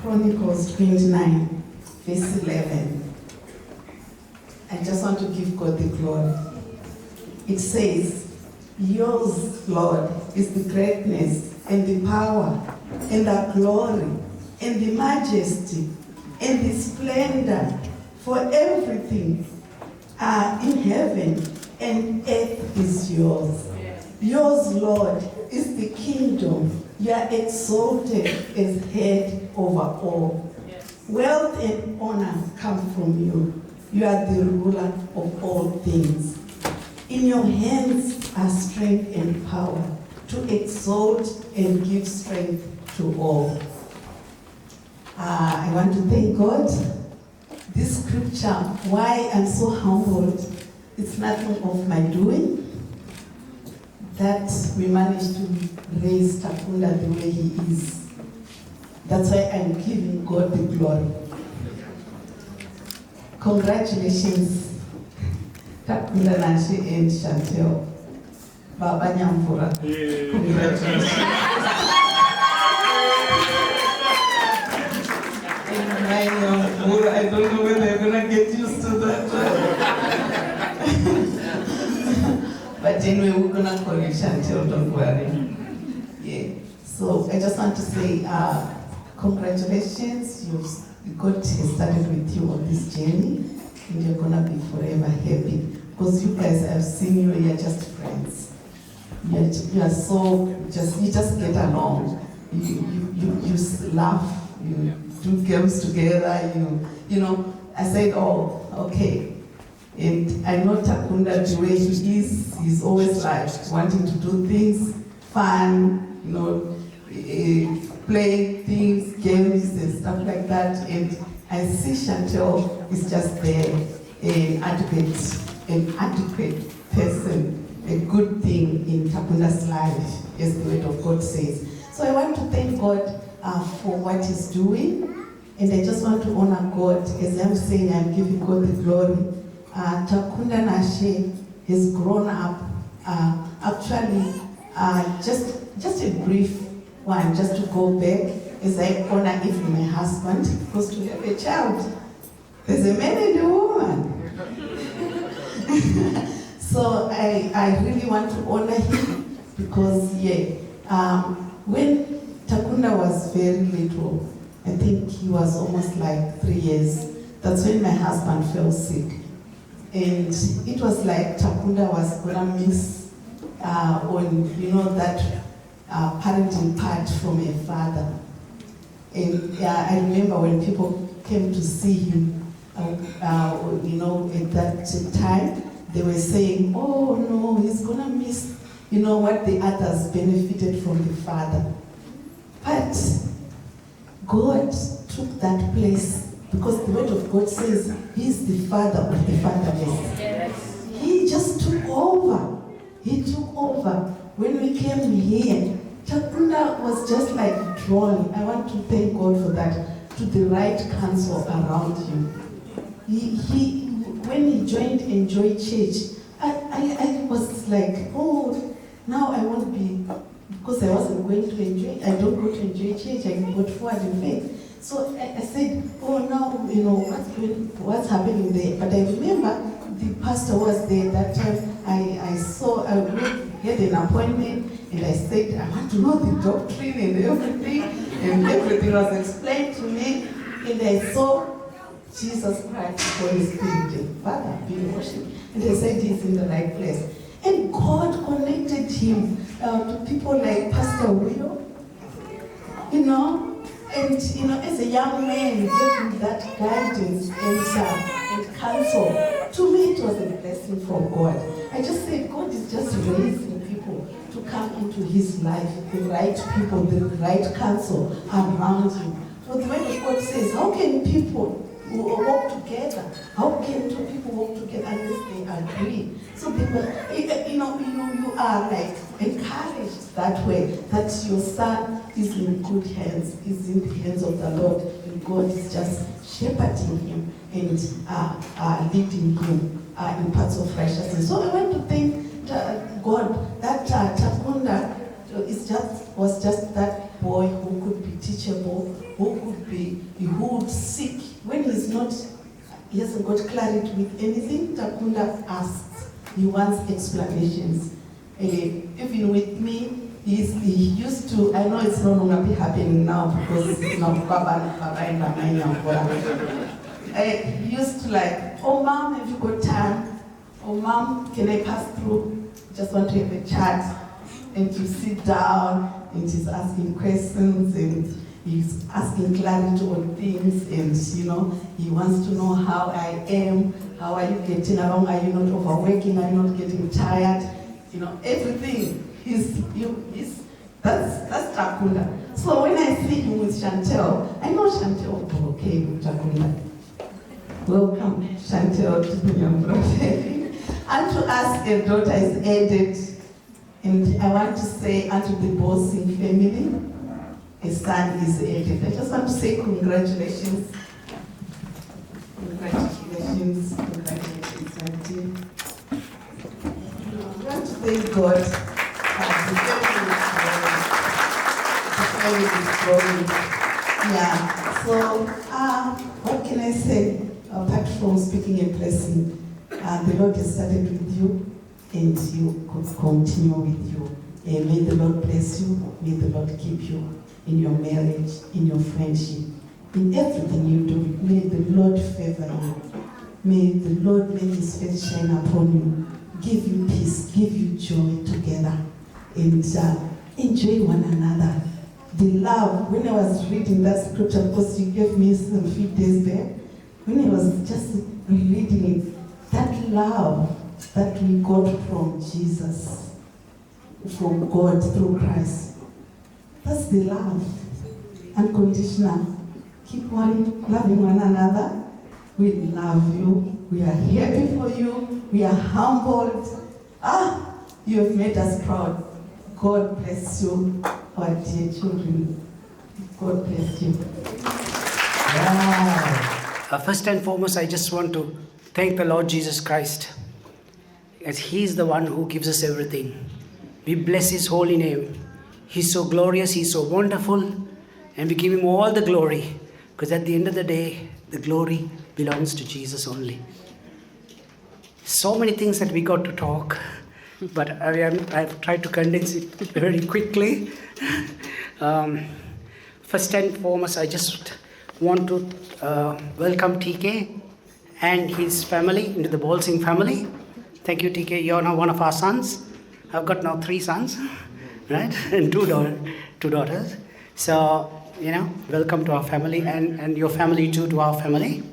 Chronicles 29, verse 11. I just want to give God the glory. It says, yours, Lord, is the greatness and the power and the glory and the majesty and the splendor, for everything in heaven and earth is yours. Yours, Lord, is the kingdom. You are exalted as head over all. Wealth and honor come from you. You are the ruler of all things. In your hands are strength and power to exalt and give strength to all. I want to thank God. This scripture, why I'm so humbled, it's nothing of my doing, that we managed to raise Takunda the way he is. That's why I'm giving God the glory. Congratulations, Takunda Nashi and Chantalle. Baba Nyamvura. Congratulations. I don't know when they're gonna get used to that. But anyway, we're gonna call you Chantalle, don't worry. Yeah. So I just want to say congratulations. God has started with you on this journey, and you're gonna be forever happy. Because you guys, I've seen you, you're just friends. You are so, you just get along. You laugh, you do games together, you know. I said, oh, okay. And I know Takunda, the way he is, he's always like wanting to do things, fun, you know, play things, games and stuff like that. And I see Chantalle is just there, an adequate person, a good thing in Takunda's life, as the word of God says. So I want to thank God for what he's doing. And I just want to honor God. As I'm saying, I'm giving God the glory. Takunda Nashe has grown up. Actually, just a brief one, just to go back, as I honor even my husband, because to have a child, there's a man and a woman. So I really want to honor him, because when Takunda was very little, I think he was almost like 3 years. That's when my husband fell sick. And it was like Takunda was gonna miss on, you know, that parenting part from a father. And I remember when people came to see him, you know, at that time, they were saying, oh no, he's gonna miss, you know, what the others benefited from the father. But God took that place, because the word of God says he's the father of the fatherless. Yes. He just took over. He took over. When we came here, Takunda was just like drawn. I want to thank God for that, to the right counsel around him. When he joined Enjoy Church, I was like, oh, now I won't be, because I wasn't going to Enjoy, I don't go to Enjoy Church, I got forward in faith. So I said, oh, now, you know, what's happening there? But I remember the pastor was there that time. I had an appointment, and I said, I want to know the doctrine and everything was explained to me, and I saw Jesus Christ, Holy Spirit, and Father being worshipped, and I said he's in the right place. And God connected him to people like Pastor Will, you know. And, you know, as a young man, he gave him that guidance and counsel. To me, it was a blessing from God. I just said, God is just raising people to come into his life, the right people, the right counsel around him. So the word of God says, how can people walk together? How can two people walk together unless they agree? So people, you are like encouraged that way, that your son is in good hands, is in the hands of the Lord, and God is just shepherding him and leading him in paths of righteousness. So I want to thank God that Takunda was just that boy who could be teachable, who would seek, when he hasn't got clarity with anything, Takunda asks. He wants explanations. Even with me, he used to, I know it's no longer be happening now because he used to like, oh mom, have you got time? Oh mom, can I pass through? Just want to have a chat. And you sit down and he's asking questions and he's asking clarity on things and he wants to know how I am, how are you getting along, are you not overworking, are you not getting tired? Everything. That's Takunda. So when I see him with Chantalle, I know Chantalle will be okay with Takunda. Welcome, Chantalle, to the young prophet. And to us, a daughter is added. And I want to say, unto the Bossing family, a son is added. I just want to say congratulations. Congratulations, auntie. I want to thank God. The family is growing. Yeah. So, what can I say? Apart from speaking a blessing, the Lord has started with you, and you could continue with you. And may the Lord bless you. May the Lord keep you in your marriage, in your friendship, in everything you do. May the Lord favor you. May the Lord make His face shine upon you, give you peace, give you joy together, and enjoy one another. The love, when I was reading that scripture, because you gave me some few days there, when I was just reading it, that love that we got from Jesus, from God through Christ, that's the love, unconditional. Keep on loving one another. We love you. We are happy for you. We are humbled. You have made us proud. God bless you, our dear children. God bless you. Wow. First and foremost, I just want to thank the Lord Jesus Christ, as He's the one who gives us everything. We bless His holy name. He's so glorious, He's so wonderful, and we give Him all the glory, because at the end of the day, the glory belongs to Jesus only. So many things that we got to talk, but I've tried to condense it very quickly. First and foremost, I just want to welcome TK and his family into the Bolsing family. Thank you, TK. You're now one of our sons. I've got now 3 sons, right? And 2 daughters. So, welcome to our family and your family too, to our family.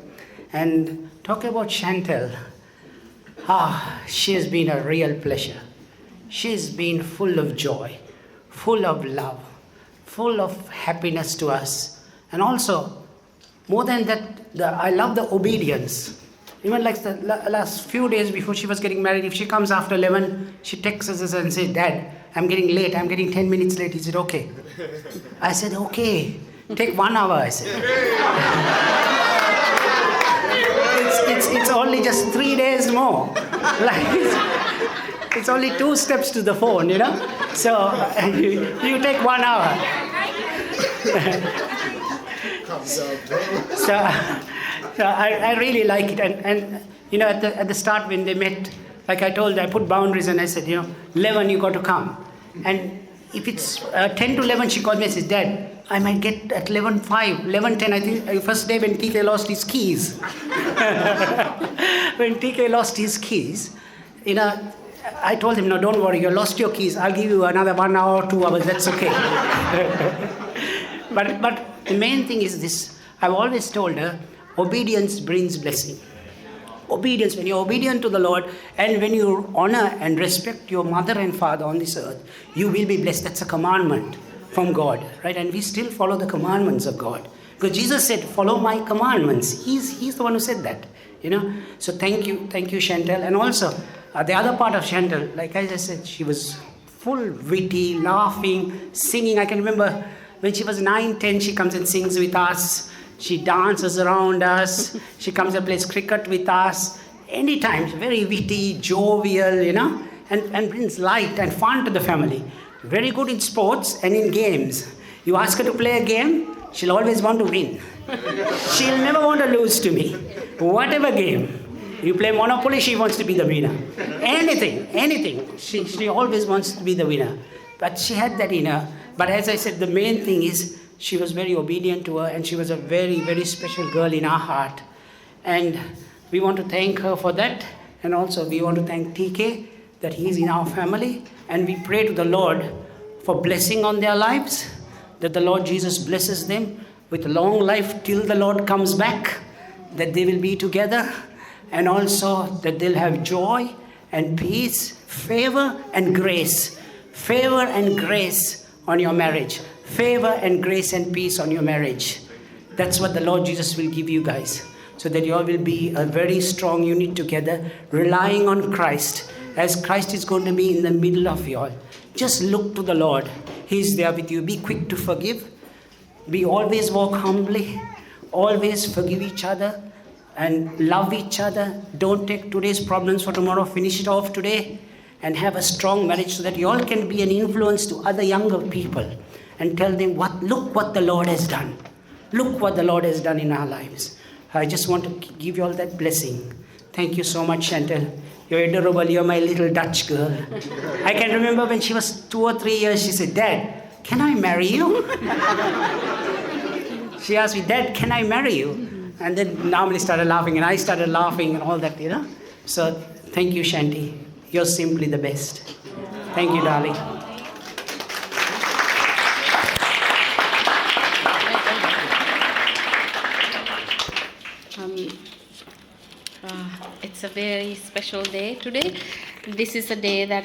And talk about Chantalle. She has been a real pleasure. She's been full of joy, full of love, full of happiness to us. And also, more than that, I love the obedience. Even like the last few days before she was getting married, if she comes after 11, she texts us and says, Dad, I'm getting late, I'm getting 10 minutes late, is it okay? I said, okay, take 1 hour, I said. It's only just 3 days more. Like it's only 2 steps to the phone, So you take 1 hour. So I really like it. And at the start when they met, like I told, I put boundaries and I said, 11 you got to come. And if it's 10 to 11, she called me and says, Dad, I might get at 11:05, 11:10, I think, first day when TK lost his keys. When TK lost his keys, I told him, no, don't worry, you lost your keys. I'll give you another 1 hour, 2 hours, that's okay. But the main thing is this. I've always told her, obedience brings blessing. Obedience, when you're obedient to the Lord and when you honor and respect your mother and father on this earth, you will be blessed. That's a commandment from God, right? And we still follow the commandments of God. Because Jesus said, follow my commandments. He's the one who said that, So thank you, Chantalle. And also, the other part of Chantalle, like I just said, she was full witty, laughing, singing. I can remember when she was 9, 10, she comes and sings with us. She dances around us. She comes and plays cricket with us. Anytime, very witty, jovial, and brings light and fun to the family. Very good in sports and in games. You ask her to play a game, she'll always want to win. She'll never want to lose to me. Whatever game. You play Monopoly, she wants to be the winner. Anything. She always wants to be the winner. But she had that in her. But as I said, the main thing is she was very obedient to her, and she was a very, very special girl in our heart. And we want to thank her for that. And also we want to thank TK that he's in our family. And we pray to the Lord for blessing on their lives, that the Lord Jesus blesses them with long life till the Lord comes back, that they will be together, and also that they'll have joy and peace, favor and grace. Favor and grace on your marriage. Favor and grace and peace on your marriage. That's what the Lord Jesus will give you guys, so that you all will be a very strong unit together, relying on Christ, as Christ is going to be in the middle of you all. Just look to the Lord. He's there with you. Be quick to forgive. We always walk humbly. Always forgive each other and love each other. Don't take today's problems for tomorrow. Finish it off today and have a strong marriage, so that you all can be an influence to other younger people and tell them, look what the Lord has done. Look what the Lord has done in our lives. I just want to give you all that blessing. Thank you so much, Chantalle. You're adorable. You're my little Dutch girl. I can remember when she was 2 or 3 years, she said, Dad, can I marry you? She asked me, Dad, can I marry you? And then Namli started laughing, and I started laughing and all that, So thank you, Shanti. You're simply the best. Thank you, darling. It's a very special day today. This is a day that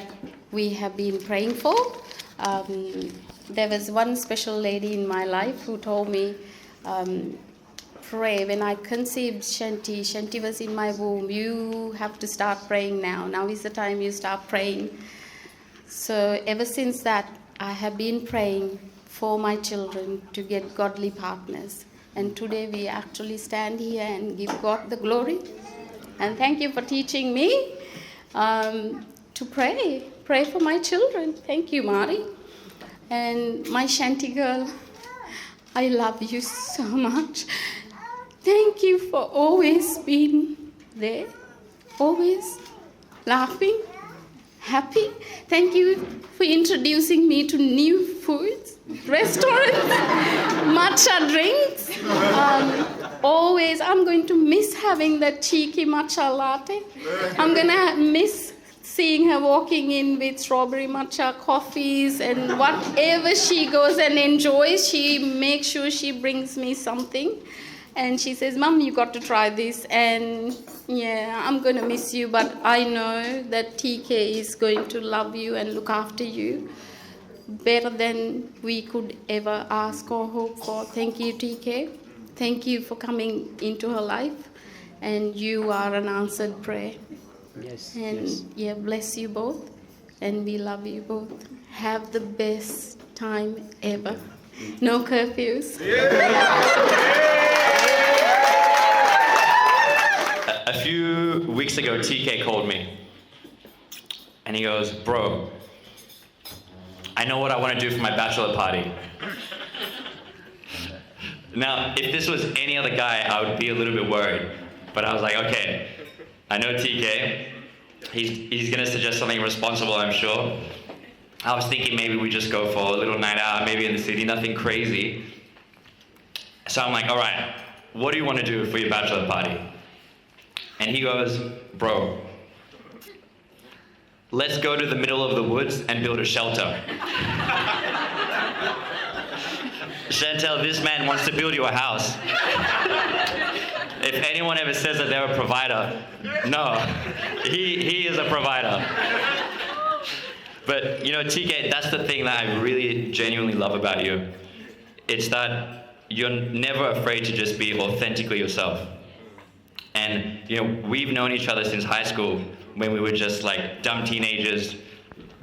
we have been praying for. There was one special lady in my life who told me, pray. When I conceived Shanti was in my womb. You have to start praying now. Now is the time you start praying. So ever since that, I have been praying for my children to get godly partners. And today we actually stand here and give God the glory. And thank you for teaching me to pray. Pray for my children. Thank you, Mari. And my Shanti girl, I love you so much. Thank you for always being there, always laughing, happy. Thank you for introducing me to new foods, restaurants, matcha drinks. Always, I'm going to miss having that cheeky matcha latte. I'm going to miss seeing her walking in with strawberry matcha coffees, and whatever she goes and enjoys, she makes sure she brings me something. And she says, Mom, you got to try this. And yeah, I'm going to miss you, but I know that TK is going to love you and look after you better than we could ever ask or hope for. Thank you, TK. Thank you for coming into her life. And you are an answered prayer. Yes. And yeah, bless you both. And we love you both. Have the best time ever. No curfews. A few weeks ago, TK called me, and he goes, bro, I know what I want to do for my bachelor party. Now, if this was any other guy, I would be a little bit worried, but I was like, okay, I know TK, he's going to suggest something responsible, I'm sure. I was thinking maybe we just go for a little night out, maybe in the city, nothing crazy. So I'm like, all right, what do you want to do for your bachelor party? And he goes, bro, let's go to the middle of the woods and build a shelter. Chantalle, this man wants to build you a house. If anyone ever says that they're a provider, no, he is a provider. But, TK, that's the thing that I really genuinely love about you. It's that you're never afraid to just be authentically yourself. And, we've known each other since high school, when we were just like dumb teenagers,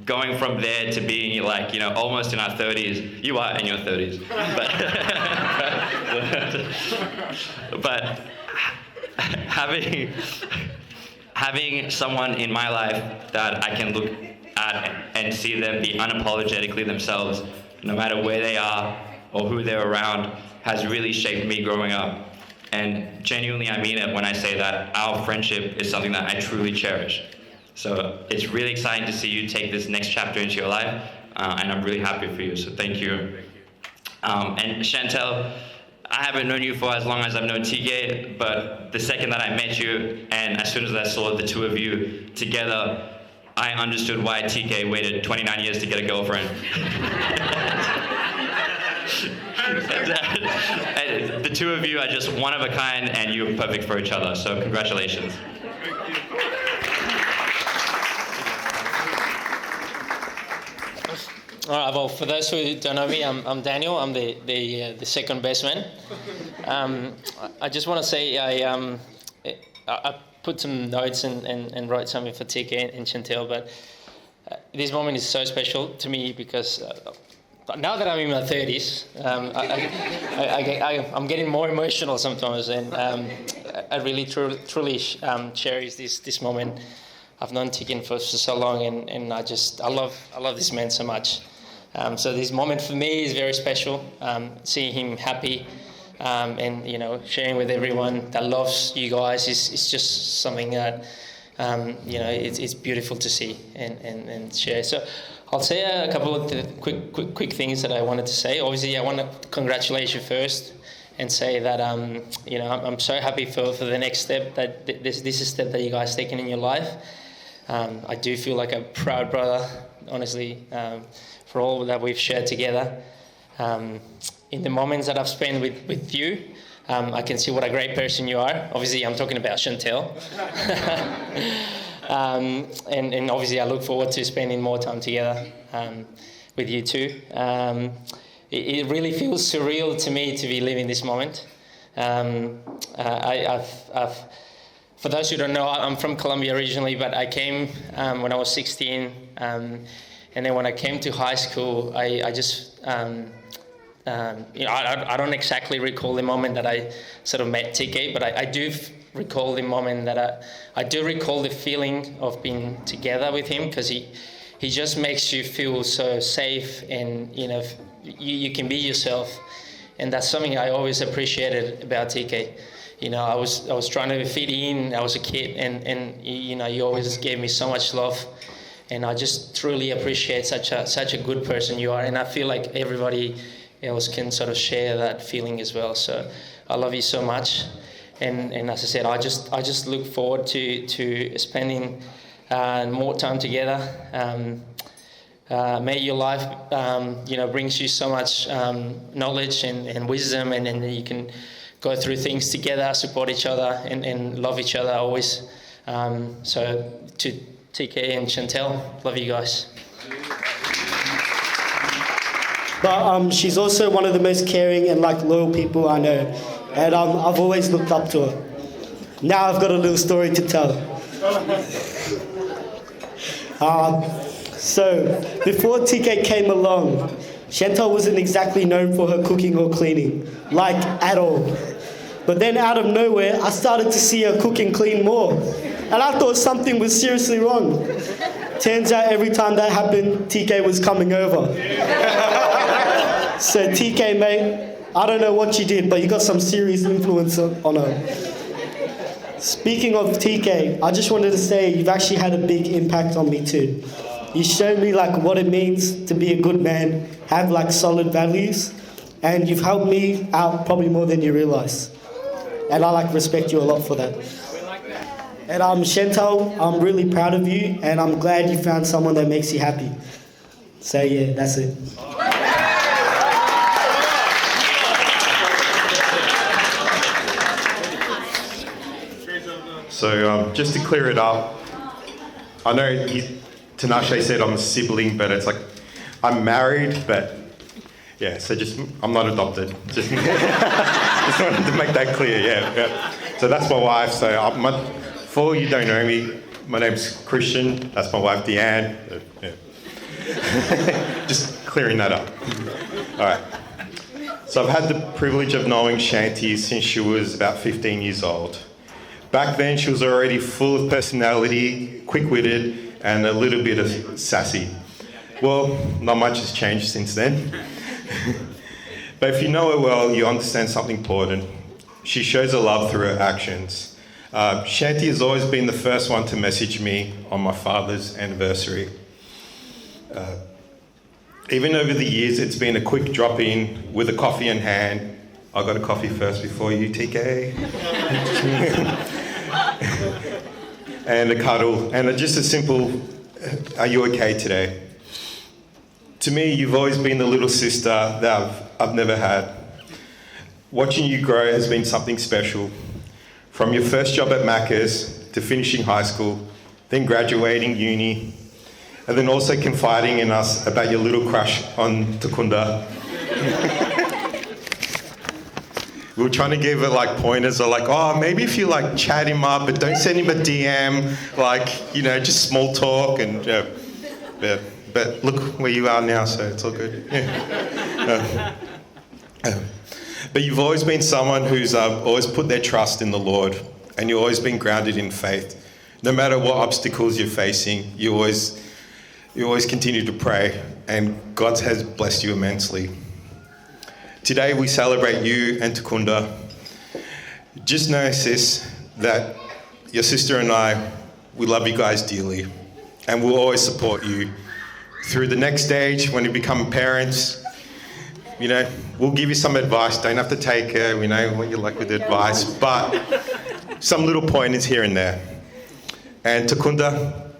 going from there to being like, almost in our 30s. You are in your 30s. But having someone in my life that I can look at and see them be unapologetically themselves, no matter where they are, or who they're around has really shaped me growing up. And genuinely, I mean it when I say that our friendship is something that I truly cherish. So it's really exciting to see you take this next chapter into your life, and I'm really happy for you, so thank you. And Chantalle, I haven't known you for as long as I've known TK, but the second that I met you, and as soon as I saw the two of you together, I understood why TK waited 29 years to get a girlfriend. And the two of you are just one of a kind, and you're perfect for each other, so congratulations. All right, well, for those who don't know me, I'm Daniel. I'm the second best man. I just want to say I put some notes and wrote something for TK and Chantalle, but this moment is so special to me because now that I'm in my 30s, I'm getting more emotional sometimes, and I really truly cherish this moment. I've known TK for so long, and I love this man so much. So this moment for me is very special. Seeing him happy, and sharing with everyone that loves you guys is just something that it's beautiful to see and share. So I'll say a couple of the quick things that I wanted to say. Obviously, I want to congratulate you first and say that I'm so happy for the next step, that this is a step that you guys taken in your life. I do feel like a proud brother, honestly, for all that we've shared together. In the moments that I've spent with you, I can see what a great person you are. Obviously, I'm talking about Chantalle. And obviously, I look forward to spending more time together with you too. It really feels surreal to me to be living this moment. For those who don't know, I'm from Colombia originally, but I came when I was 16. And then when I came to high school, I just, I don't exactly recall the moment that I sort of met TK, but I do recall the moment that I do recall the feeling of being together with him, because he just makes you feel so safe, and you can be yourself, and that's something I always appreciated about TK. I was trying to fit in. I was a kid, and you always gave me so much love, and I just truly appreciate such a good person you are, and I feel like everybody else can sort of share that feeling as well. So I love you so much, and as I said, I just look forward to spending more time together. May your life brings you so much knowledge and wisdom, and then you can go through things together, support each other, and love each other always. So to TK and Chantalle, love you guys. But she's also one of the most caring and loyal people I know, and I've always looked up to her. Now I've got a little story to tell. So before TK came along, Chantalle wasn't exactly known for her cooking or cleaning, at all. But then out of nowhere, I started to see her cook and clean more, and I thought something was seriously wrong. Turns out every time that happened, TK was coming over. So TK, mate, I don't know what you did, but you got some serious influence on her. Speaking of TK, I just wanted to say you've actually had a big impact on me too. You showed me what it means to be a good man, have solid values, and you've helped me out probably more than you realise. And I respect you a lot for that. And Chantalle, I'm really proud of you, and I'm glad you found someone that makes you happy. So yeah, that's it. So just to clear it up, I know Tinashe said I'm a sibling, but it's I'm married, but yeah, so I'm not adopted. Just wanted to make that clear, yeah. So that's my wife. So for all you don't know me, my name's Christian. That's my wife, Deanne. Yeah. Just clearing that up. All right. So I've had the privilege of knowing Shanti since she was about 15 years old. Back then, she was already full of personality, quick-witted, and a little bit of sassy. Well, not much has changed since then. But if you know her well, you understand something important. She shows her love through her actions. Shanti has always been the first one to message me on my father's anniversary. Even over the years, it's been a quick drop-in with a coffee in hand. I got a coffee first before you, TK. And a cuddle, and just a simple, are you okay today? To me, you've always been the little sister that I've never had. Watching you grow has been something special. From your first job at Macca's to finishing high school, then graduating uni, and then also confiding in us about your little crush on Takunda. We were trying to give her like pointers or like, oh, maybe if you like chat him up, but don't send him a DM, like, you know, just small talk and yeah. But look where you are now, so it's all good. Yeah. But you've always been someone who's always put their trust in the Lord, and you've always been grounded in faith. No matter what obstacles you're facing, you always continue to pray, and God has blessed you immensely. Today we celebrate you and Takunda. Just know, sis, that your sister and I, we love you guys dearly, and we'll always support you through the next stage when you become parents. You know, we'll give you some advice. Don't have to take her, we know what you like with advice, but some little pointers here and there. And Takunda,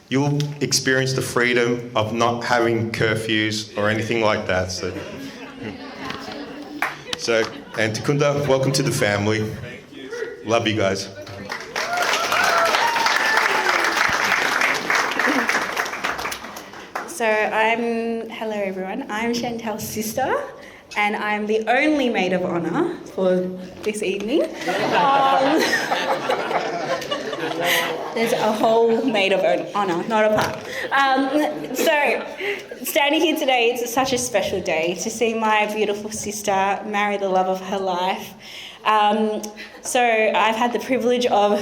you'll experience the freedom of not having curfews or anything like that. And Takunda, welcome to the family. Thank you. Love you guys. So hello everyone, I'm Chantalle's sister, and I'm the only maid of honour for this evening. There's a whole maid of honour, not a part. So, standing here today, it's such a special day to see my beautiful sister marry the love of her life. So I've had the privilege of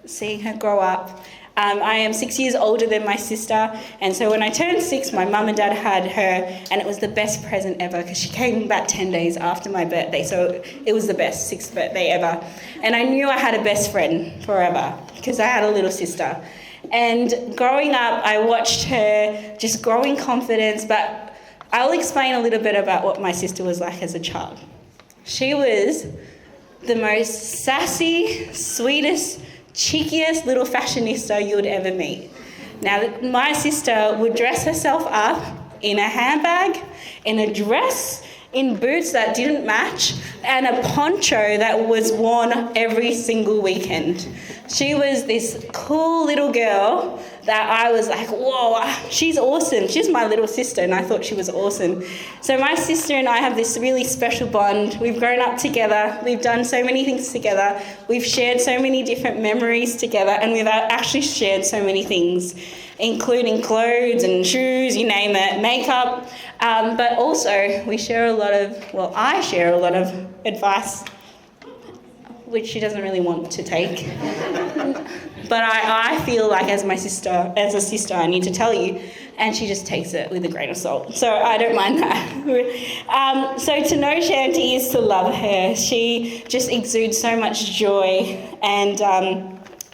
seeing her grow up. I am 6 years older than my sister, and so when I turned 6, my mum and dad had her, and it was the best present ever because she came about 10 days after my birthday, so it was the best 6th birthday ever. And I knew I had a best friend forever because I had a little sister. And growing up, I watched her just grow in confidence, but I'll explain a little bit about what my sister was like as a child. She was the most sassy, sweetest, cheekiest little fashionista you would ever meet. Now, my sister would dress herself up in a handbag, in a dress, in boots that didn't match, and a poncho that was worn every single weekend. She was this cool little girl that I was like, whoa, she's awesome. She's my little sister, and I thought she was awesome. So my sister and I have this really special bond. We've grown up together. We've done so many things together. We've shared so many different memories together, and we've actually shared so many things, including clothes and shoes, you name it, makeup. But also, I share a lot of advice, which she doesn't really want to take. But I feel like as a sister, I need to tell you, and she just takes it with a grain of salt. So I don't mind that. So to know Shanti is to love her. She just exudes so much joy, and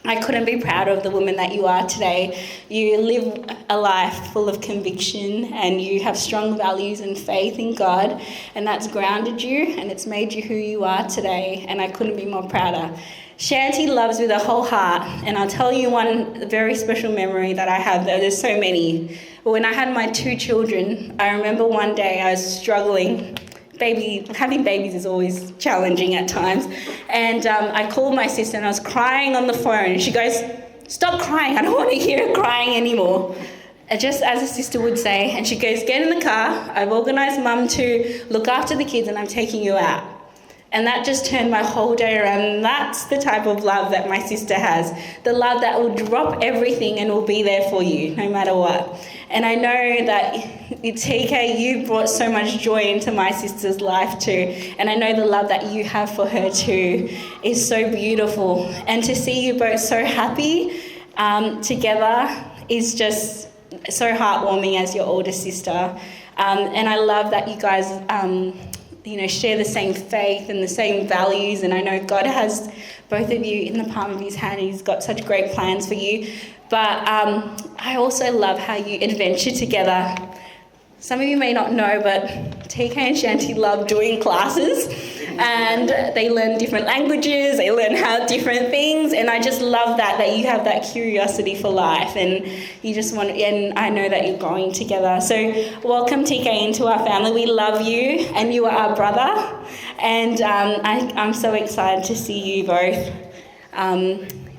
I couldn't be prouder of the woman that you are today. You live a life full of conviction, and you have strong values and faith in God, and that's grounded you, and it's made you who you are today, and I couldn't be more prouder. Shanti loves with her whole heart, and I'll tell you one very special memory that I have. There's so many. But when I had my 2 children, I remember one day I was struggling. Having babies is always challenging at times. And I called my sister and I was crying on the phone. And she goes, "Stop crying, I don't want to hear her crying anymore." Just as a sister would say. And she goes, "Get in the car. I've organised Mum to look after the kids and I'm taking you out." And that just turned my whole day around. And that's the type of love that my sister has. The love that will drop everything and will be there for you, no matter what. And I know that, TK, you brought so much joy into my sister's life too. And I know the love that you have for her too is so beautiful. And to see you both so happy together is just so heartwarming as your older sister. And I love that you guys share the same faith and the same values, and I know God has both of you in the palm of his hand. He's got such great plans for you. But I also love how you adventure together. Some of you may not know, but TK and Shanti love doing classes, and they learn different languages, they learn how different things, and I just love that you have that curiosity for life, and you just want, and I know that you're growing together. So welcome TK into our family. We love you, and you are our brother, and I'm so excited to see you both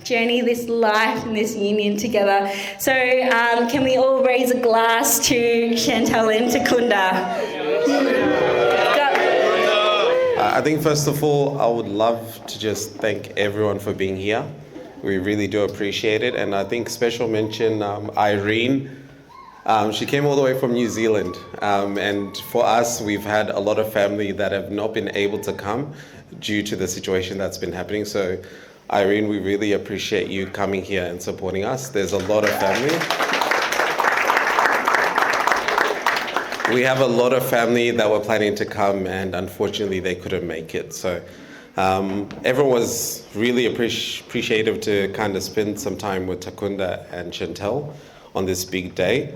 journey this life and this union together. So can we all raise a glass to Chantalle and Takunda? I think first of all, I would love to just thank everyone for being here. We really do appreciate it. And I think special mention, Irene. She came all the way from New Zealand. And for us, we've had a lot of family that have not been able to come due to the situation that's been happening. So Irene, we really appreciate you coming here and supporting us. There's a lot of family. We have a lot of family that were planning to come, and unfortunately they couldn't make it. So everyone was really appreciative to kind of spend some time with Takunda and Chantalle on this big day.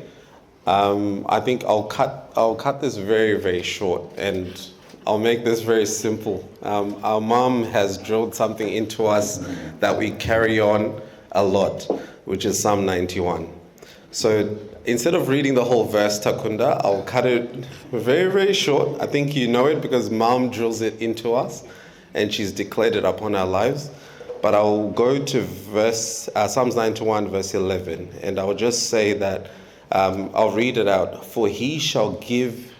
I think I'll cut this very, very short, and I'll make this very simple. Our mom has drilled something into us that we carry on a lot, which is Psalm 91. So instead of reading the whole verse, Takunda, I'll cut it very, very short. I think you know it because mom drills it into us and she's declared it upon our lives. But I'll go to Psalms 91, verse 11, and I'll just say that, I'll read it out. For he shall give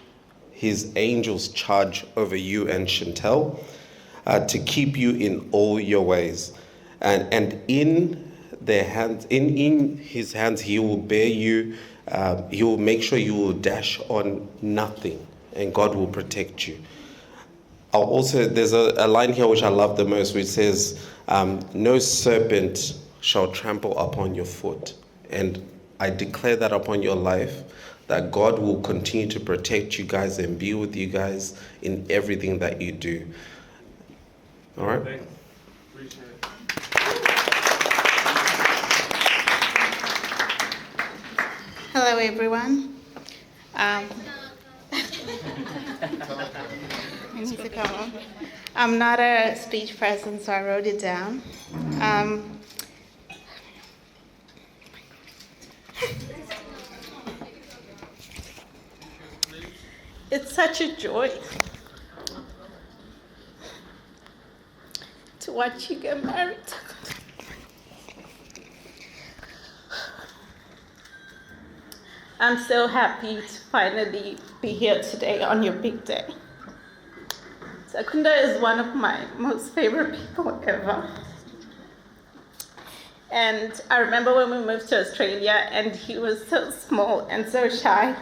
his angels charge over you and Chantalle, to keep you in all your ways, and in their hands, in his hands, he will bear you. He will make sure you will dash on nothing, and God will protect you. There's a line here which I love the most, which says, "No serpent shall trample upon your foot," and I declare that upon your life, that God will continue to protect you guys and be with you guys in everything that you do. All right? Thanks. Appreciate it. Hello, everyone. I need to come on. I'm not a speech person, so I wrote it down. It's such a joy to watch you get married. I'm so happy to finally be here today on your big day. Takunda is one of my most favorite people ever. And I remember when we moved to Australia and he was so small and so shy.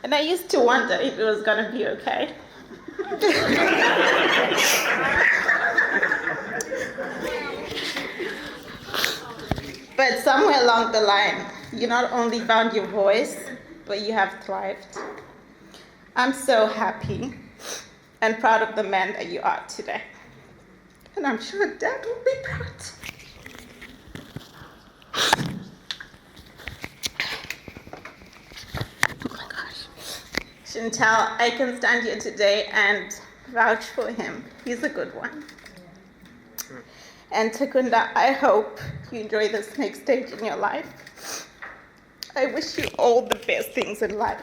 And I used to wonder if it was going to be okay. But somewhere along the line, you not only found your voice, but you have thrived. I'm so happy and proud of the man that you are today. And I'm sure Dad will be proud. Chantalle, I can stand here today and vouch for him. He's a good one. And Takunda, I hope you enjoy this next stage in your life. I wish you all the best things in life.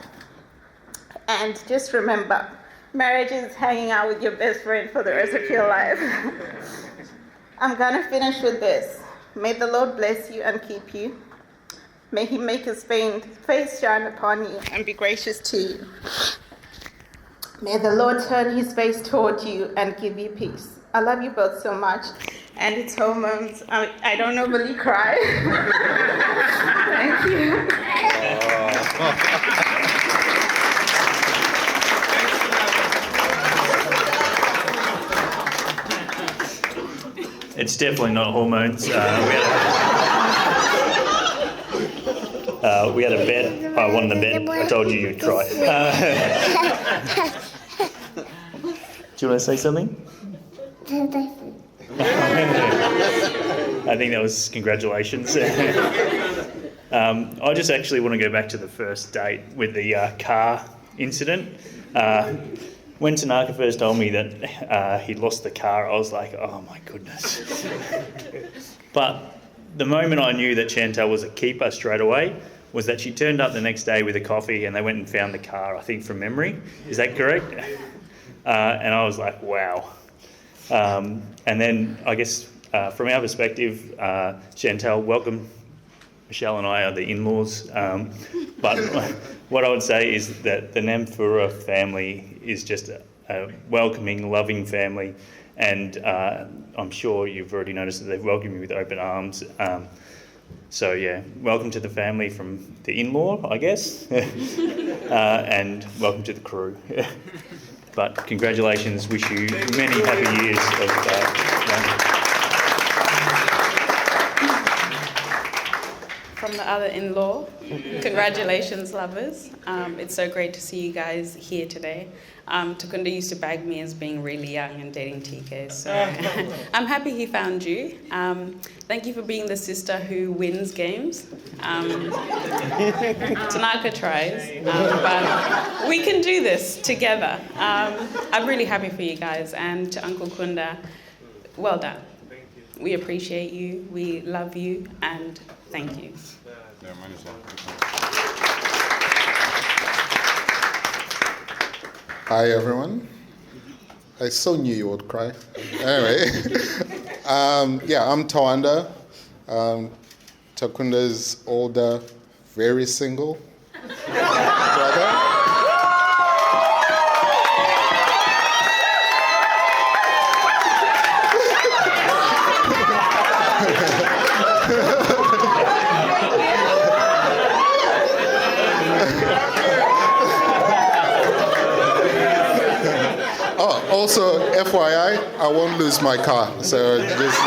And just remember, marriage is hanging out with your best friend for the rest of your life. I'm gonna finish with this. May the Lord bless you and keep you. May he make his face shine upon you and be gracious to you. May the Lord turn his face toward you and give you peace. I love you both so much. And it's hormones. I don't normally cry. Thank you. It's definitely not hormones. We had a bet. I won the bet. I told you you'd cry. Do you want to say something? I think that was congratulations. I just actually want to go back to the first date with the car incident. When Tanaka first told me that he'd lost the car, I was like, oh my goodness. But the moment I knew that Chantalle was a keeper straight away was that she turned up the next day with a coffee and they went and found the car, I think from memory. Is that correct? And I was like, wow. And then I guess from our perspective, Chantalle, welcome. Michelle and I are the in-laws. But what I would say is that the Namfura family is just a welcoming, loving family. And I'm sure you've already noticed that they've welcomed you with open arms. So yeah, welcome to the family from the in-law, I guess. And welcome to the crew. But congratulations, wish you many happy years of From the other in-law, congratulations, lovers. It's so great to see you guys here today. Takunda used to bag me as being really young and dating TK, so I'm happy he found you. Thank you for being the sister who wins games. Tanaka tries, but we can do this together. I'm really happy for you guys, and to Uncle Kunda, well done. We appreciate you, we love you, and thank you. Hi, everyone. I so knew you would cry. Anyway, I'm Tawanda. Takunda's older, very single brother. Also, FYI, I won't lose my car, so just...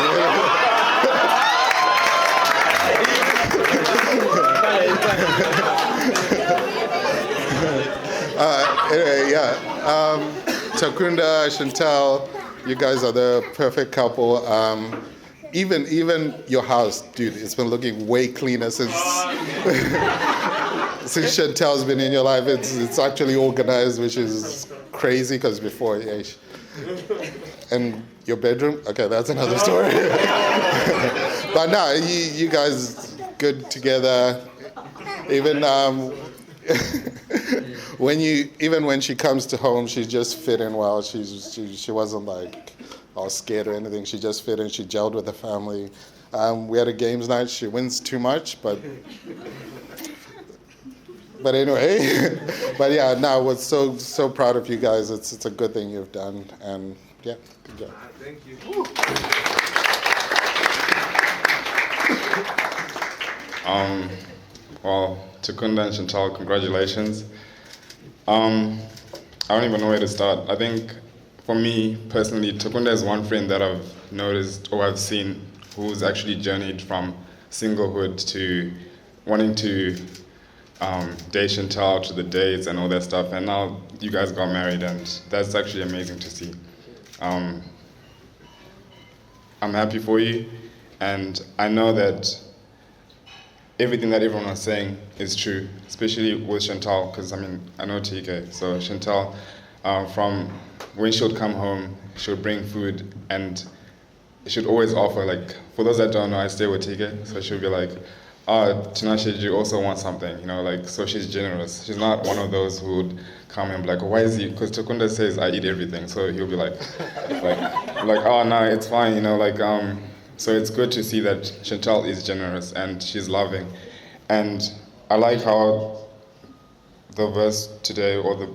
Takunda, Chantalle, you guys are the perfect couple. Even your house, dude, it's been looking way cleaner since since Chantalle's been in your life. It's actually organized, which is crazy because before, and your bedroom, okay, that's another story. But no, you guys good together. Even when she comes to home, she just fit in well. She wasn't like all scared or anything. She just fit in. She gelled with the family. We had a games night. She wins too much, but anyway. But yeah, no, I was so proud of you guys. It's a good thing you've done, and yeah, good job. Thank you. Well, Takunda and Chantalle, congratulations. I don't even know where to start. I think for me personally, Takunda is one friend that I've noticed or I've seen who's actually journeyed from singlehood to wanting to date Chantalle, to the dates and all that stuff, and now you guys got married, and that's actually amazing to see. I'm happy for you, and I know that everything that everyone was saying is true, especially with Chantalle, because I know TK. So Chantalle, from when she would come home, she would bring food, and she would always offer, like, for those that don't know, I stay with TK, so she would be like, Tinashe, do you also want something? So she's generous. She's not one of those who would come and be like, why is he? Because Takunda says I eat everything, so he'll be like, oh no, it's fine, So it's good to see that Chantalle is generous and she's loving. And I like how the verse today, or the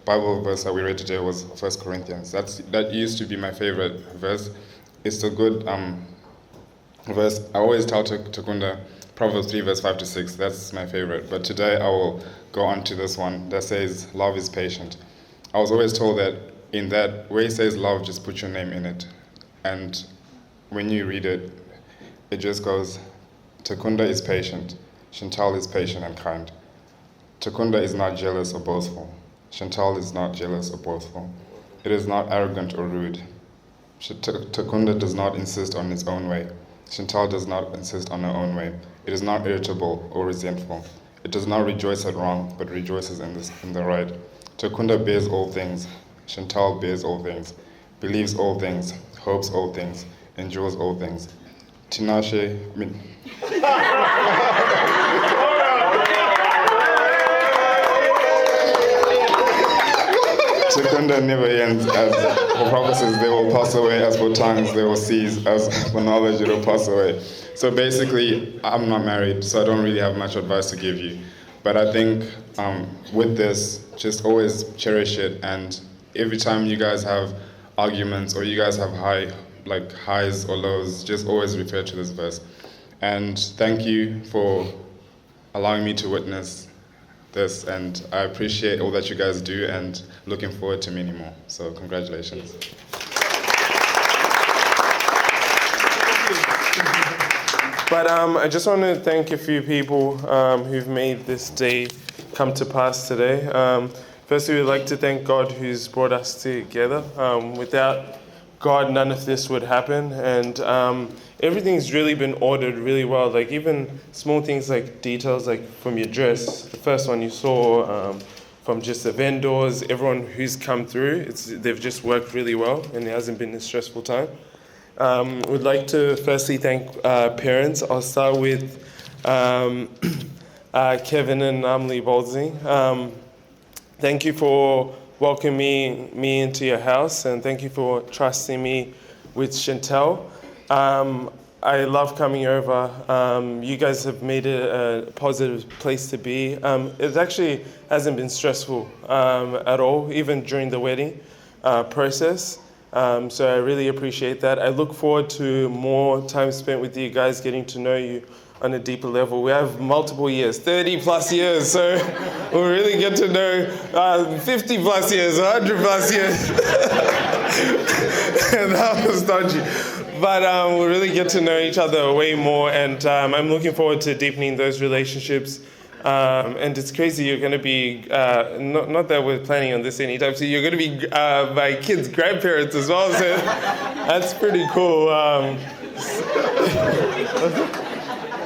Bible verse that we read today was 1 Corinthians. That used to be my favorite verse. It's a good verse. I always tell Takunda, Proverbs 3 verse 5 to 6, that's my favorite. But today I will go on to this one that says, love is patient. I was always told that in that, where it says love, just put your name in it. And when you read it, it just goes, Takunda is patient, Chantalle is patient and kind. Takunda is not jealous or boastful. Chantalle is not jealous or boastful. It is not arrogant or rude. Takunda does not insist on his own way. Chantalle does not insist on her own way. It is not irritable or resentful. It does not rejoice at wrong, but rejoices in the right. Takunda bears all things. Chantalle bears all things, believes all things, hopes all things, endures all things. Takunda never ends, as for prophecies they will pass away, as for tongues they will cease, as for knowledge it will pass away. So basically, I'm not married, so I don't really have much advice to give you. But I think with this, just always cherish it, and every time you guys have arguments or you guys have highs or lows, just always refer to this verse. And thank you for allowing me to witness this, and I appreciate all that you guys do and looking forward to many more. So congratulations. But I just want to thank a few people who've made this day come to pass today. Firstly, we'd like to thank God who's brought us together. Without God, none of this would happen, and everything's really been ordered really well. Like even small things like details, like from your dress, the first one you saw, from just the vendors, everyone who's come through, they've just worked really well, and it hasn't been a stressful time. We'd like to firstly thank parents. I'll start with Kevin and Namli Bolsey. Thank you for welcoming me into your house, and thank you for trusting me with Chantalle. I love coming over. You guys have made it a positive place to be. It actually hasn't been stressful at all, even during the wedding process. So I really appreciate that. I look forward to more time spent with you guys, getting to know you on a deeper level. We have multiple years, 30 plus years, so we'll really get to know 50 plus years, 100 plus years. That was dodgy. But we'll really get to know each other way more, and I'm looking forward to deepening those relationships. And it's crazy, you're going to be, not that we're planning on this anytime soon, you're going to be my kids' grandparents as well, so that's pretty cool.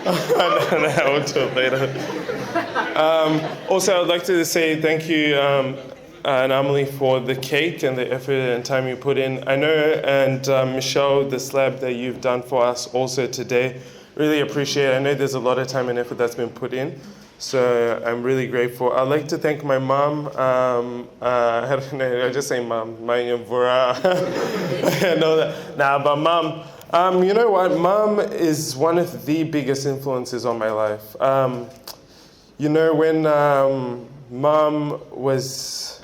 I will do it later. Also, I'd like to say thank you, Namli, for the cake and the effort and time you put in. I know, and Michelle, the slab that you've done for us also today, really appreciate it. I know there's a lot of time and effort that's been put in, so I'm really grateful. I'd like to thank my mom. I don't know, I just say mom, my Vura. I know that. Nah, but mom. You know what? Mom is one of the biggest influences on my life. You know, when Mom was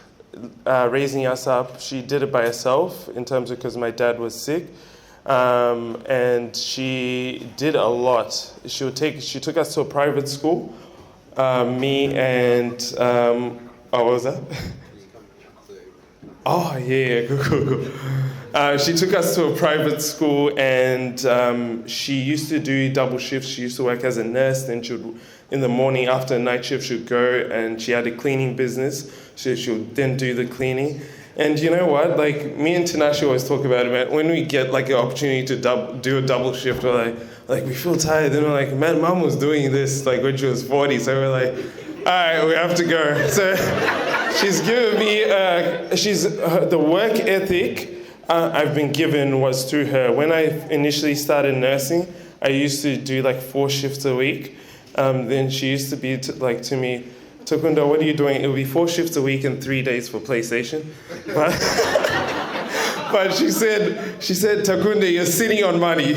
raising us up, she did it by herself, in terms of because my dad was sick, and she did a lot. She took us to a private school. Me and what was that? Oh yeah, cool. She took us to a private school, and she used to do double shifts. She used to work as a nurse, then in the morning after a night shift, she'd go, and she had a cleaning business. So she'll then do the cleaning. And you know what? Like, me and Tinashe always talk about it, man. When we get like an opportunity to do a double shift, we're like we feel tired. Then we're like, man, Mom was doing this like when she was 40. So we're like, all right, we have to go. So she's given me, the work ethic I've been given was through her. When I initially started nursing, I used to do like 4 shifts a week. Then she used to be to me, Takunda, what are you doing? It would be 4 shifts a week and 3 days for PlayStation. But she said, Takunda, you're sitting on money.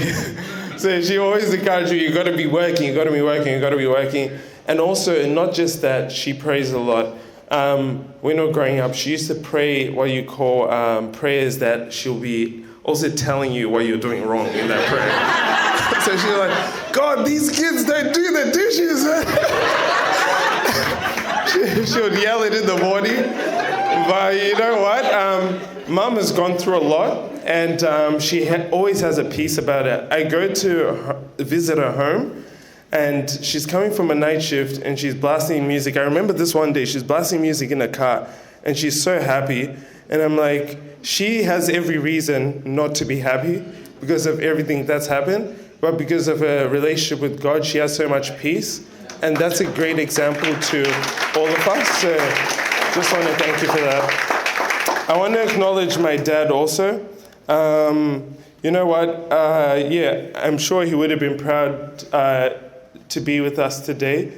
So she always encouraged me, you got to be working, you got to be working, you got to be working. And also, not just that, she prays a lot. When we were growing up, she used to pray what you call prayers that she'll be also telling you what you're doing wrong in that prayer. So she's like, God, these kids don't do the dishes. She would yell it in the morning. But you know what? Mom has gone through a lot, and she always has a peace about it. I go to visit her home, and she's coming from a night shift, and she's blasting music. I remember this one day, she's blasting music in a car, and she's so happy. And I'm like, she has every reason not to be happy because of everything that's happened, but because of her relationship with God, she has so much peace. And that's a great example to all of us. So just want to thank you for that. I want to acknowledge my dad also. You know what? I'm sure he would have been proud to be with us today.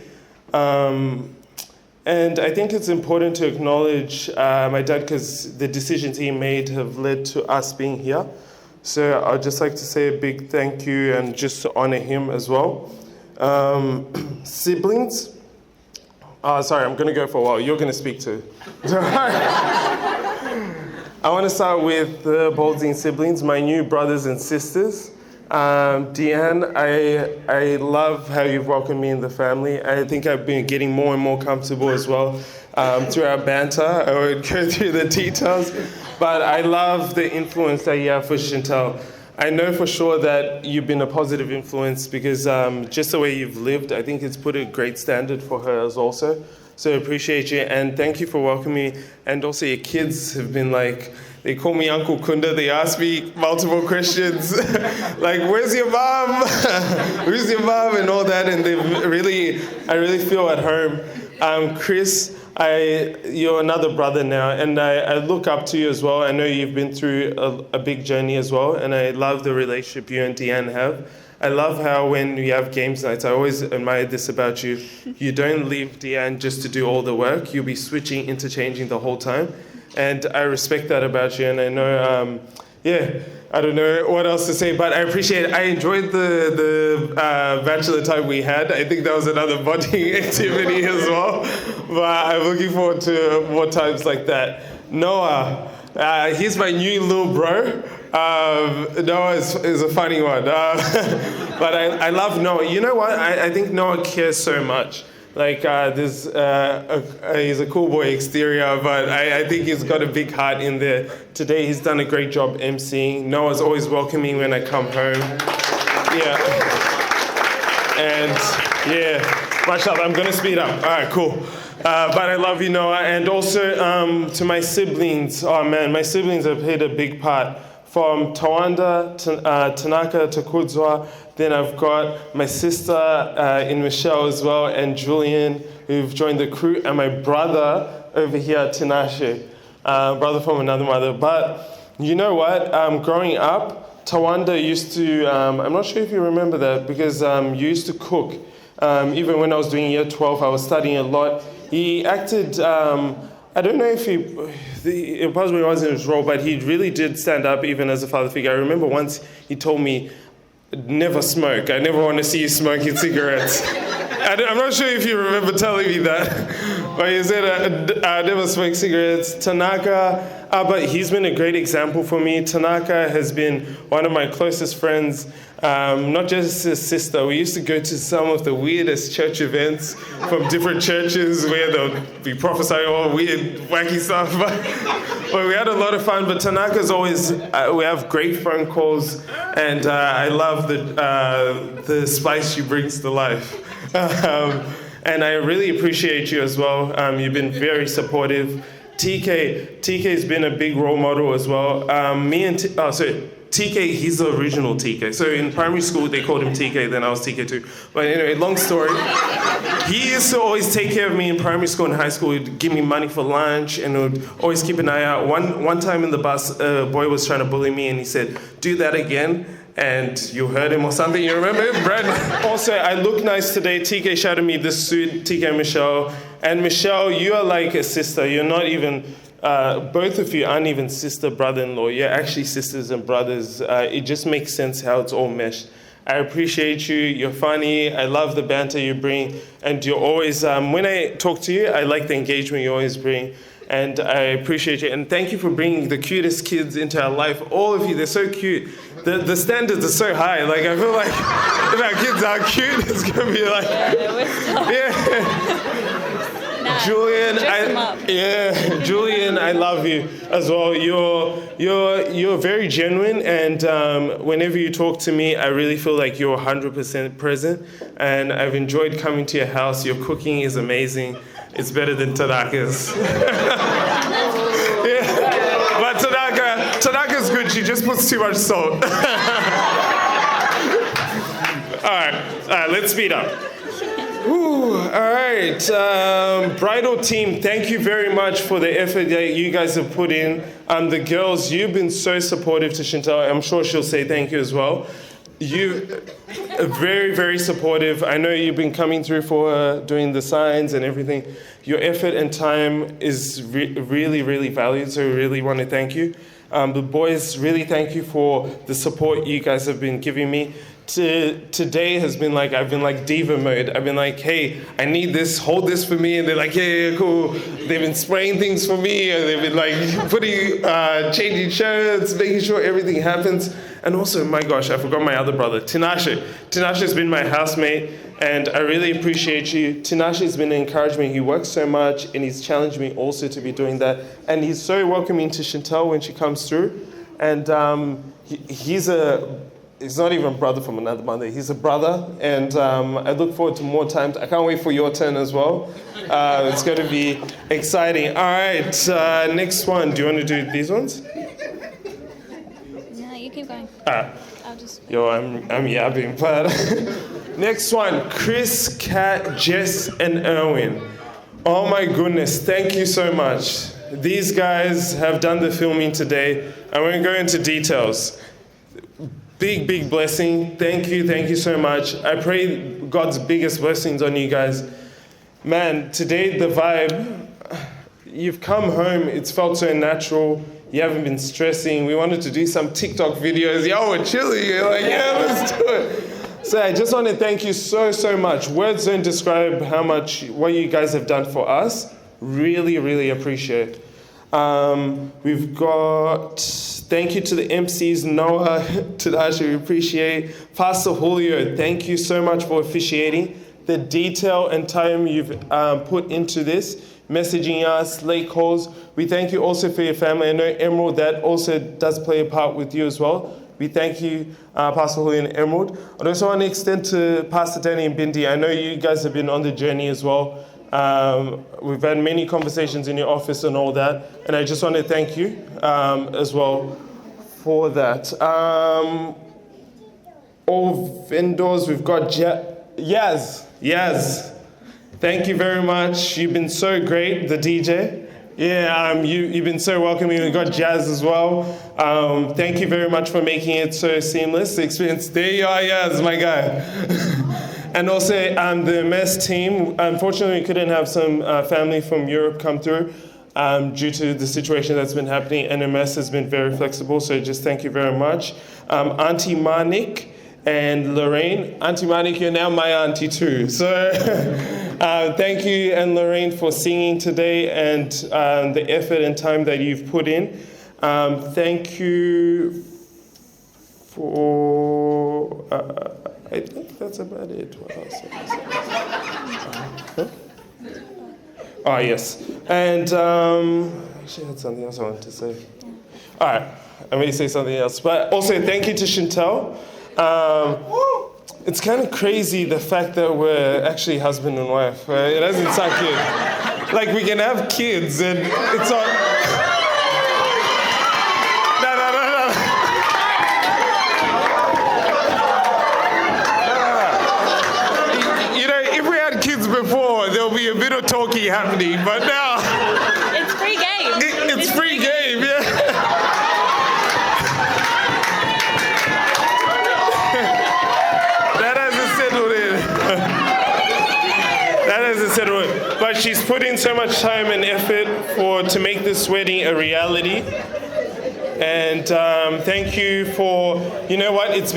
And I think it's important to acknowledge my dad because the decisions he made have led to us being here. So I'd just like to say a big thank you and just to honor him as well. Siblings. Sorry, I'm going to go for a while. You're going to speak too. I want to start with the Balding siblings, my new brothers and sisters. Deanne, I love how you've welcomed me in the family. I think I've been getting more and more comfortable as well through our banter. I won't go through the details, but I love the influence that you have for Chantalle. I know for sure that you've been a positive influence because just the way you've lived, I think it's put a great standard for her as also. So I appreciate you and thank you for welcoming me. And also your kids have been like, they call me Uncle Kunda. They ask me multiple questions like, where's your mom? Who's your mom? And all that. And I really feel at home. Chris, you're another brother now. And I look up to you as well. I know you've been through a big journey as well. And I love the relationship you and Deanne have. I love how when we have games nights, I always admire this about you. You don't leave Deanne just to do all the work. You'll be switching, interchanging the whole time. And I respect that about you, and I know, I don't know what else to say, but I appreciate it. I enjoyed the bachelor time we had. I think that was another bonding activity as well, but I'm looking forward to more times like that. Noah, he's my new little bro. Noah is a funny one, but I love Noah. You know what? I think Noah cares so much. Like, he's a cool boy exterior, but I think he's got a big heart in there. Today, he's done a great job emceeing. Noah's always welcoming when I come home. Yeah. And, much love. I'm going to speed up. All right, cool. But I love you, Noah. And also to my siblings. Oh, man, my siblings have played a big part. From Tawanda, Tanaka, Takunda. Then I've got my sister in Michelle as well, and Julian, who've joined the crew, and my brother over here, Tinashe, brother from another mother. But you know what? Growing up, Tawanda used to, I'm not sure if you remember that, because you used to cook. Even when I was doing year 12, I was studying a lot. He acted, I don't know if it possibly wasn't his role, but he really did stand up even as a father figure. I remember once he told me, never smoke. I never want to see you smoking cigarettes. I'm not sure if you remember telling me that, but he said, I never smoke cigarettes. Tanaka, but he's been a great example for me. Tanaka has been one of my closest friends, not just his sister. We used to go to some of the weirdest church events from different churches where they'll be prophesying all weird, wacky stuff. But we had a lot of fun. But Tanaka's always, we have great phone calls, and I love the spice she brings to life. And I really appreciate you as well. You've been very supportive. TK's been a big role model as well. TK, he's the original TK. So in primary school, they called him TK, then I was TK too. But anyway, long story. He used to always take care of me in primary school and high school. He'd give me money for lunch and would always keep an eye out. One time in the bus, a boy was trying to bully me and he said, do that again. And you heard him or something, you remember him, Brad? Also, I look nice today. TK showed me this suit, TK and Michelle. And Michelle, you are like a sister. You're not even, both of you aren't even sister, brother-in-law. You're actually sisters and brothers. It just makes sense how it's all meshed. I appreciate you. You're funny. I love the banter you bring. And you're always, when I talk to you, I like the engagement you always bring. And I appreciate you. And thank you for bringing the cutest kids into our life. All of you, they're so cute. The standards are so high. Like, I feel like if our kids are cute, it's going to be like... Julian, I love you as well. You're very genuine, and whenever you talk to me, I really feel like you're 100% present. And I've enjoyed coming to your house. Your cooking is amazing. It's better than Tanaka's. she just puts too much salt. All right, let's speed up. Ooh, all right, bridal team, thank you very much for the effort that you guys have put in. The girls, you've been so supportive to Chantalle. I'm sure she'll say thank you as well. You are very, very supportive. I know you've been coming through for her, doing the signs and everything. Your effort and time is really, really valued, so we really want to thank you. The boys, really thank you for the support you guys have been giving me. Today has been like, I've been like diva mode. I've been like, hey, I need this, hold this for me. And they're like, yeah, cool. They've been spraying things for me. And they've been like changing shirts, making sure everything happens. And also, my gosh, I forgot my other brother, Tinashe. Tinashe's been my housemate, and I really appreciate you. Tinashe's been encouraging me. He works so much, and he's challenged me also to be doing that. And he's so welcoming to Chantalle when she comes through. And he's not even a brother from another mother. He's a brother, and I look forward to more times. I can't wait for your turn as well. It's going to be exciting. All right, next one. Do you want to do these ones? No, you keep going. I'll just... Yo, I'm yapping, but next one. Chris, Kat, Jess, and Erwin. Oh my goodness, thank you so much. These guys have done the filming today. I won't go into details. Big blessing. Thank you so much. I pray God's biggest blessings on you guys. Man, today the vibe, you've come home, it's felt so natural. You haven't been stressing. We wanted to do some TikTok videos. Y'all were chilling. You're like, yeah, let's do it. So I just want to thank you so much. Words don't describe what you guys have done for us. Really appreciate. We've got thank you to the MCs, Noah, Tadashi, we appreciate. Pastor Julio, thank you so much for officiating. The detail and time you've put into this, messaging us, late calls. We thank you also for your family. I know Emerald, that also does play a part with you as well. We thank you, Pastor Julio and Emerald. I also want to extend to Pastor Danny and Bindi. I know you guys have been on the journey as well. We've had many conversations in your office and all that, and I just want to thank you as well for that. All vendors, we've got Yaz. Thank you very much. You've been so great, the DJ. Yeah, you've been so welcoming. We've got Jazz as well. Thank you very much for making it so seamless. The experience. There you are, Yaz, my guy. And also the mess team. Unfortunately, we couldn't have some family from Europe come through due to the situation that's been happening. And MS has been very flexible, so just thank you very much. Auntie Manik and Lorraine. Auntie Manik, you're now my auntie too. So thank you, and Lorraine, for singing today and the effort and time that you've put in. Thank you for... I think that's about it. What else? Oh, yes. And actually, I had something else I wanted to say. All right, I may say something else. But also, thank you to Chantalle. It's kind of crazy, the fact that we're actually husband and wife. Right? It doesn't sound good. Like, we can have kids, and it's all... Before, there'll be a bit of talking happening, but now... It's free game. It's free game, yeah. That hasn't settled in. But she's put in so much time and effort to make this wedding a reality. And thank you for... You know what? It's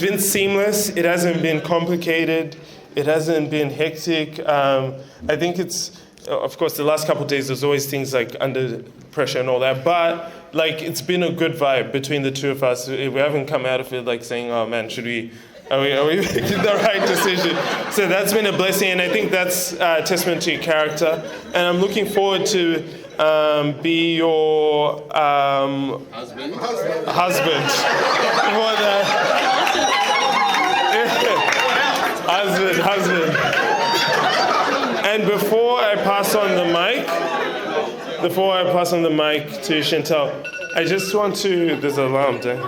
been seamless. It hasn't been complicated. It hasn't been hectic. I think it's, of course, the last couple of days, there's always things like under pressure and all that, but like it's been a good vibe between the two of us. We haven't come out of it like saying, oh man, are we making the right decision? So that's been a blessing, and I think that's a testament to your character. And I'm looking forward to be your husband. Husband. And before I pass on the mic to Chantalle, I just want to, there's an alarm there.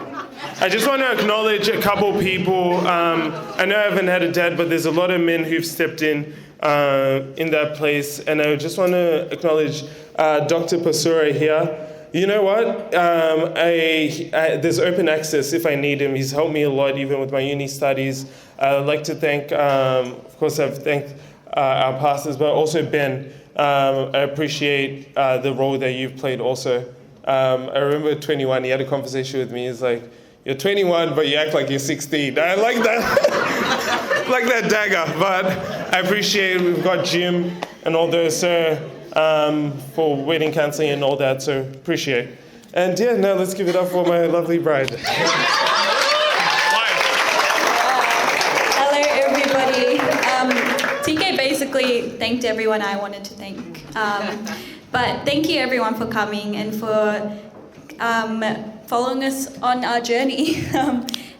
I just want to acknowledge a couple people. I know I haven't had a dad, but there's a lot of men who've stepped in that place. And I just want to acknowledge Dr. Pasura here. You know what? There's open access if I need him. He's helped me a lot, even with my uni studies. I'd like to thank, of course, I've thanked our pastors, but also Ben. I appreciate the role that you've played also. I remember 21, he had a conversation with me. He's like, you're 21, but you act like you're 16. I like that, like that dagger. But I appreciate we've got Jim and all those, for wedding counseling and all that, so appreciate. And yeah, now let's give it up for my lovely bride. Hello, everybody. TK basically thanked everyone I wanted to thank. But thank you, everyone, for coming and for following us on our journey.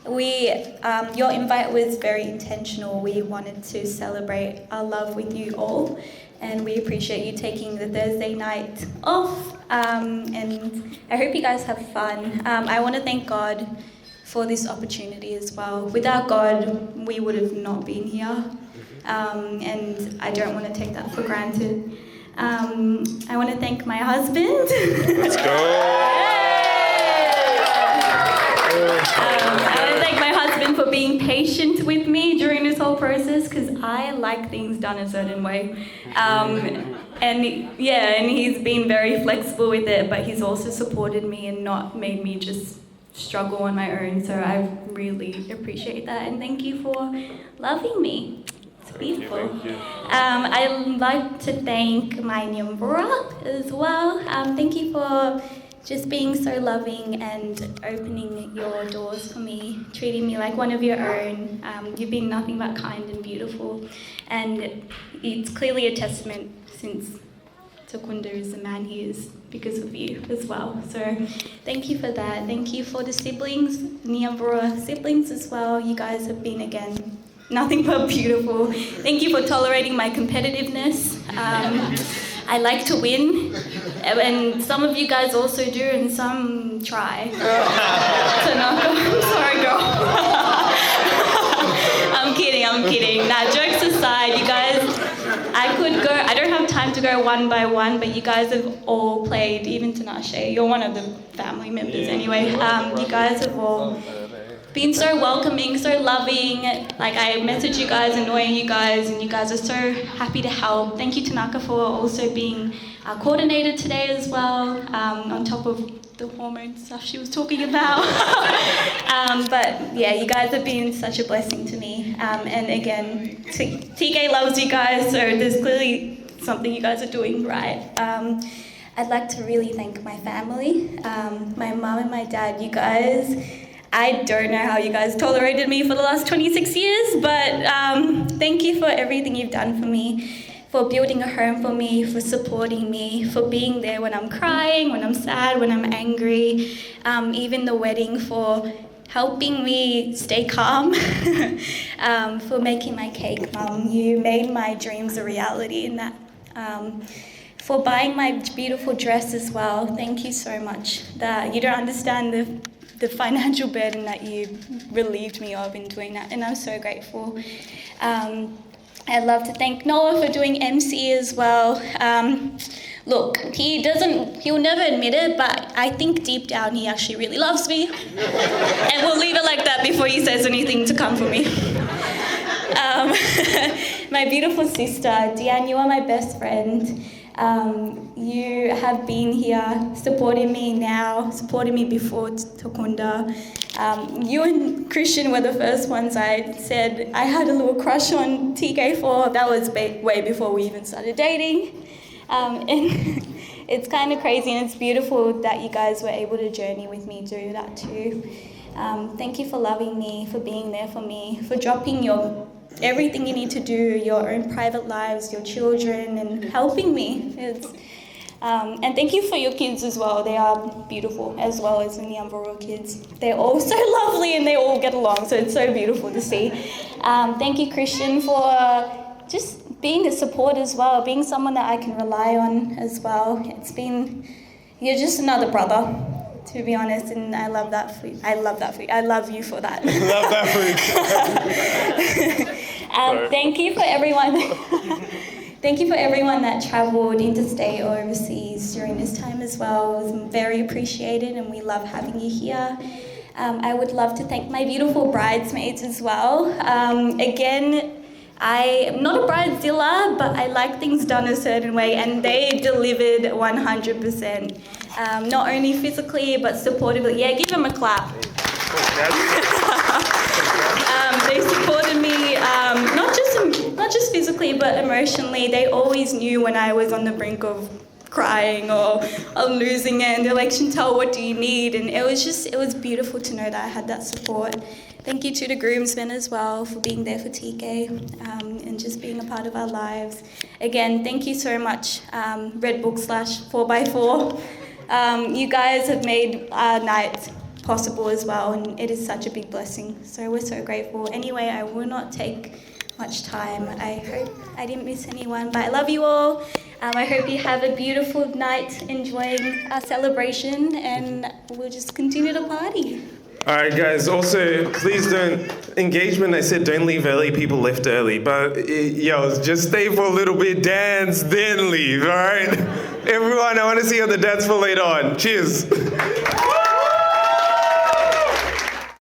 Your invite was very intentional. We wanted to celebrate our love with you all, and we appreciate you taking the Thursday night off. And I hope you guys have fun. I want to thank God for this opportunity as well. Without God, we would have not been here, and I don't want to take that for granted. I want to thank my husband. Let's go. I want to thank my husband for being patient with me during this whole process, because I like things done a certain way. And he's been very flexible with it, but he's also supported me and not made me just struggle on my own. So I really appreciate that, and thank you for loving me. It's beautiful. I'd like to thank my Nyambura as well. Thank you for just being so loving and opening your doors for me, treating me like one of your own. You've been nothing but kind and beautiful. And it's clearly a testament, since Takunda is the man he is, because of you as well. So thank you for that. Thank you for the siblings, Nyambura siblings as well. You guys have been, again, nothing but beautiful. Thank you for tolerating my competitiveness. I like to win, and some of you guys also do, and some try. I'm sorry, girl. I'm kidding. Nah, jokes aside, you guys, I don't have time to go one by one, but you guys have all played, even Tinashe, you're one of the family members anyway. You guys have all been so welcoming, so loving. Like, I message you guys, annoying you guys, and you guys are so happy to help. Thank you, Tanaka, for also being our coordinator today as well, on top of the hormone stuff she was talking about. But yeah, you guys have been such a blessing to me. And again, TK loves you guys, so there's clearly something you guys are doing right. I'd like to really thank my family, my mum and my dad. You guys, I don't know how you guys tolerated me for the last 26 years, but thank you for everything you've done for me, for building a home for me, for supporting me, for being there when I'm crying, when I'm sad, when I'm angry, even the wedding, for helping me stay calm, for making my cake, Mum. You made my dreams a reality in that. For buying my beautiful dress as well. Thank you so much. You don't understand the financial burden that you relieved me of in doing that, and I'm so grateful. I'd love to thank Noah for doing MC as well. Look, he'll never admit it, but I think deep down he actually really loves me. And we'll leave it like that before he says anything to come for me. My beautiful sister, Deanne, you are my best friend. You have been here supporting me now, supporting me before Takunda. You and Christian were the first ones I said I had a little crush on TK for. That was way before we even started dating. And it's kind of crazy, and it's beautiful that you guys were able to journey with me through that too. Thank you for loving me, for being there for me, for dropping everything you need to do, your own private lives, your children, and helping me. And thank you for your kids as well. They are beautiful, as well as the Nyambura kids. They're all so lovely and they all get along, so it's so beautiful to see. Thank you, Christian, for just being a support as well, being someone that I can rely on as well. You're just another brother. to be honest, and I love that for you. I love that for you. I love you for that. Love that for you. Thank you for everyone. Thank you for everyone that travelled interstate or overseas during this time as well. It was very appreciated, and we love having you here. I would love to thank my beautiful bridesmaids as well. Again, I am not a bridezilla, but I like things done a certain way, and they delivered 100%. Not only physically, but supportively. Yeah, give them a clap. They supported me, not just physically, but emotionally. They always knew when I was on the brink of crying or losing it, and they're like, Chantalle, what do you need? And it was beautiful to know that I had that support. Thank you to the groomsmen as well for being there for TK and just being a part of our lives. Again, thank you so much, Red Book / 4x4. You guys have made our night possible as well, and it is such a big blessing. So we're so grateful. Anyway, I will not take much time. I hope I didn't miss anyone, but I love you all. I hope you have a beautiful night enjoying our celebration, and we'll just continue to party. All right, guys. Also, please don't engagement. I said don't leave early. People left early, but just stay for a little bit, dance, then leave. All right, everyone. I want to see you on the dance floor later on. Cheers.